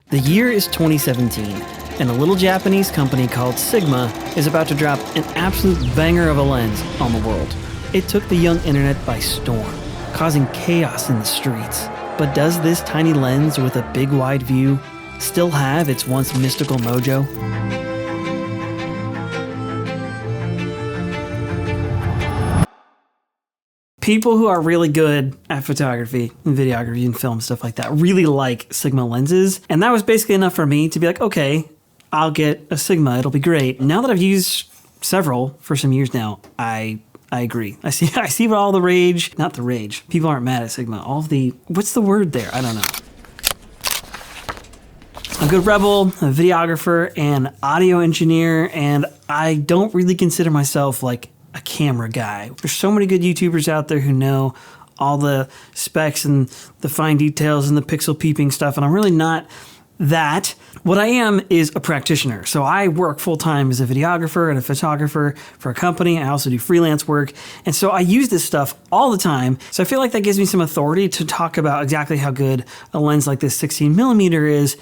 The year is 2017, and a little Japanese company called Sigma is about to drop an absolute banger of a lens on the world. It took the young internet by storm, causing chaos in the streets. But does this tiny lens with a big wide view still have its once mystical mojo? People who are really good at photography and videography and film, stuff like that, really like Sigma lenses. And that was basically enough for me to be like, okay, I'll get a Sigma, it'll be great. Now that I've used several for some years now, I agree. I see all the rage, not the rage. People aren't mad at Sigma. All of the, what's the word there? I don't know. A good rebel, a videographer, and audio engineer, and I don't really consider myself like a camera guy. There's so many good YouTubers out there who know all the specs and the fine details and the pixel peeping stuff, and I'm really not that. What I am is a practitioner. So I work full-time as a videographer and a photographer for a company. I also do freelance work. And so I use this stuff all the time. So I feel like that gives me some authority to talk about exactly how good a lens like this 16mm is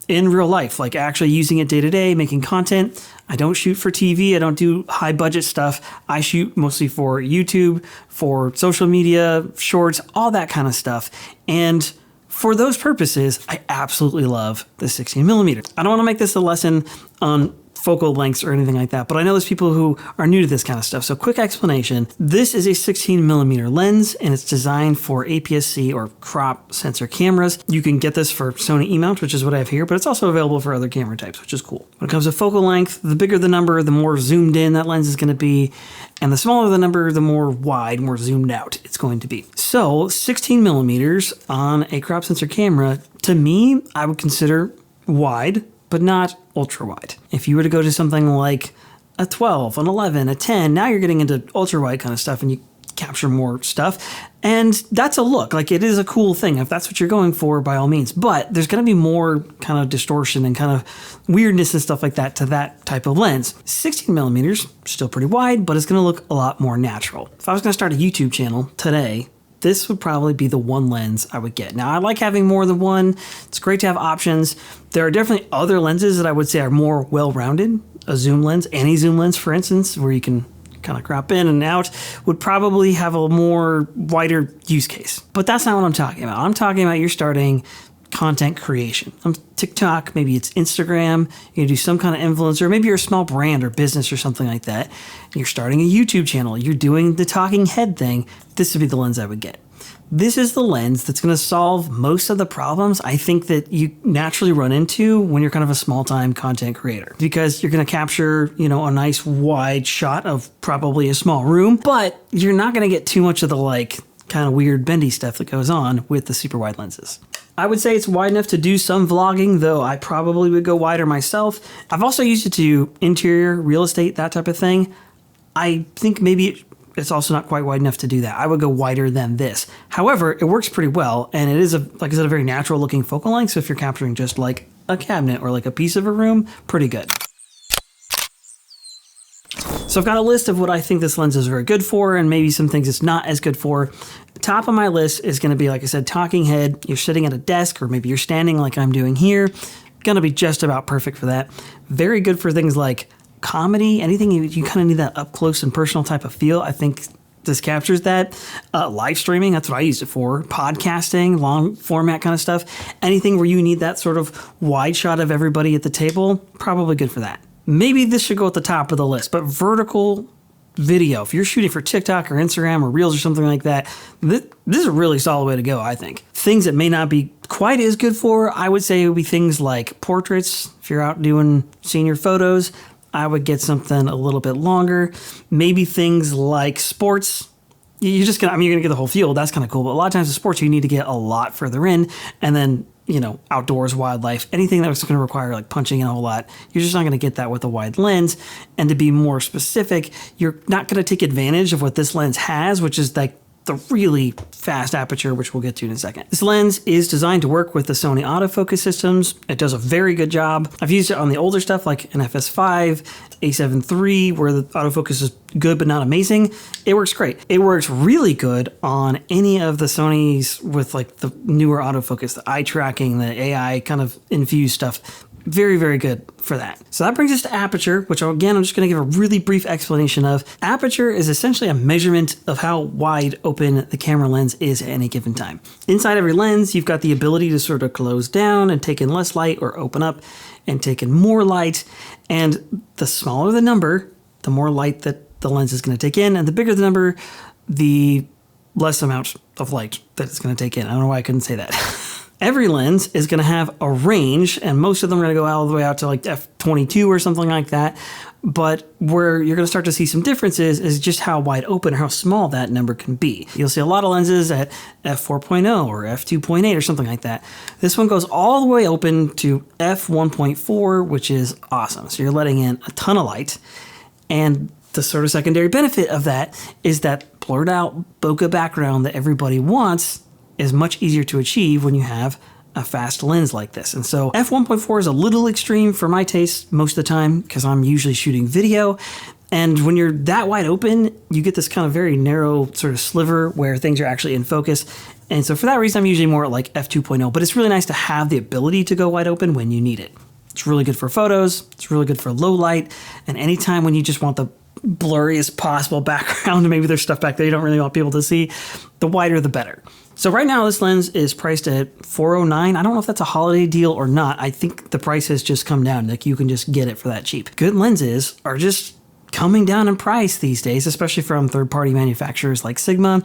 in real life, like actually using it day to day, making content. I don't shoot for TV. I don't do high budget stuff. I shoot mostly for YouTube, for social media, shorts, all that kind of stuff. And for those purposes, I absolutely love the 16mm. I don't want to make this a lesson on focal lengths or anything like that, but I know there's people who are new to this kind of stuff. So quick explanation. This is a 16mm lens and it's designed for APS-C or crop sensor cameras. You can get this for Sony E-mount, which is what I have here, but it's also available for other camera types, which is cool. When it comes to focal length, the bigger the number, the more zoomed in that lens is going to be, and the smaller the number, the more wide, more zoomed out it's going to be. So 16mm on a crop sensor camera, to me, I would consider wide, but not ultra wide. If you were to go to something like a 12, an 11, a 10, now you're getting into ultra wide kind of stuff and you capture more stuff. And that's a look, like it is a cool thing. If that's what you're going for, by all means, but there's gonna be more kind of distortion and kind of weirdness and stuff like that to that type of lens. 16mm, still pretty wide, but it's gonna look a lot more natural. If I was gonna start a YouTube channel today, this would probably be the one lens I would get. Now, I like having more than one. It's great to have options. There are definitely other lenses that I would say are more well-rounded. A zoom lens, any zoom lens, for instance, where you can kind of crop in and out, would probably have a more wider use case. But that's not what I'm talking about. I'm talking about you're starting content creation. On TikTok, maybe it's Instagram, you do some kind of influencer, maybe you're a small brand or business or something like that. You're starting a YouTube channel, you're doing the talking head thing. This would be the lens I would get. This is the lens that's going to solve most of the problems I think that you naturally run into when you're kind of a small-time content creator, because you're going to capture, you know, a nice wide shot of probably a small room, but you're not going to get too much of the like kind of weird bendy stuff that goes on with the super wide lenses. I would say it's wide enough to do some vlogging, though I probably would go wider myself. I've also used it to do interior, real estate, that type of thing. I think maybe it's also not quite wide enough to do that. I would go wider than this. However, it works pretty well, and it is, like I said, a very natural looking focal length, so if you're capturing just like a cabinet or like a piece of a room, pretty good. So I've got a list of what I think this lens is very good for and maybe some things it's not as good for. Top of my list is going to be, like I said, talking head. You're sitting at a desk or maybe you're standing like I'm doing here. Going to be just about perfect for that. Very good for things like comedy, anything you kind of need that up close and personal type of feel. I think this captures that. Live streaming, that's what I used it for. Podcasting, long format kind of stuff. Anything where you need that sort of wide shot of everybody at the table, probably good for that. Maybe this should go at the top of the list, but vertical video, if you're shooting for TikTok or Instagram or Reels or something like that, this is a really solid way to go, I think. Things that may not be quite as good for, I would say it would be things like portraits. If you're out doing senior photos, I would get something a little bit longer. Maybe things like sports. You're just gonna, you're gonna get the whole field. That's kind of cool. But a lot of times in sports, you need to get a lot further in, and then, you know, outdoors, wildlife, anything that's going to require like punching in a whole lot, you're just not going to get that with a wide lens. And to be more specific, you're not going to take advantage of what this lens has, which is like the really fast aperture, which we'll get to in a second. This lens is designed to work with the Sony autofocus systems. It does a very good job. I've used it on the older stuff like an FS5, A7 III, where the autofocus is good but not amazing. It works great. It works really good on any of the Sonys with like the newer autofocus, the eye tracking, the AI kind of infused stuff. Very, very good for that. So that brings us to aperture, which again, I'm just going to give a really brief explanation of. Aperture is essentially a measurement of how wide open the camera lens is at any given time. Inside every lens, you've got the ability to sort of close down and take in less light, or open up and take in more light. And the smaller the number, the more light that the lens is going to take in, and the bigger the number, the less amount of light that it's going to take in. I don't know why I couldn't say that. Every lens is going to have a range, and most of them are going to go all the way out to like f/22 or something like that. But where you're going to start to see some differences is just how wide open or how small that number can be. You'll see a lot of lenses at f/4.0 or f/2.8 or something like that. This one goes all the way open to f/1.4, which is awesome. So you're letting in a ton of light. And the sort of secondary benefit of that is that blurred out bokeh background that everybody wants is much easier to achieve when you have a fast lens like this. And so f/1.4 is a little extreme for my taste most of the time because I'm usually shooting video. And when you're that wide open, you get this kind of very narrow sort of sliver where things are actually in focus. And so for that reason, I'm usually more at like f/2.0, but it's really nice to have the ability to go wide open when you need it. It's really good for photos. It's really good for low light. And anytime when you just want the blurriest possible background, maybe there's stuff back there you don't really want people to see, the wider the better. So right now this lens is priced at $409. I don't know if that's a holiday deal or not. I think the price has just come down. Like you can just get it for that cheap. Good lenses are just coming down in price these days, especially from third-party manufacturers like Sigma.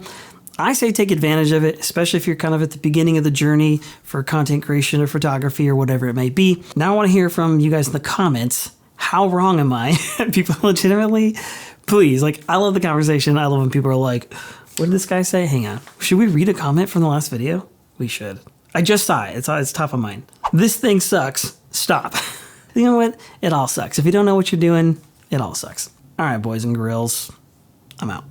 I say take advantage of it, especially if you're kind of at the beginning of the journey for content creation or photography or whatever it may be. Now I want to hear from you guys in the comments. How wrong am I? People legitimately, please, like I love the conversation. I love when people are like, what did this guy say? Hang on. Should we read a comment from the last video? We should. I just saw it. It's top of mind. This thing sucks. Stop. You know what? It all sucks. If you don't know what you're doing, it all sucks. All right, boys and girls. I'm out.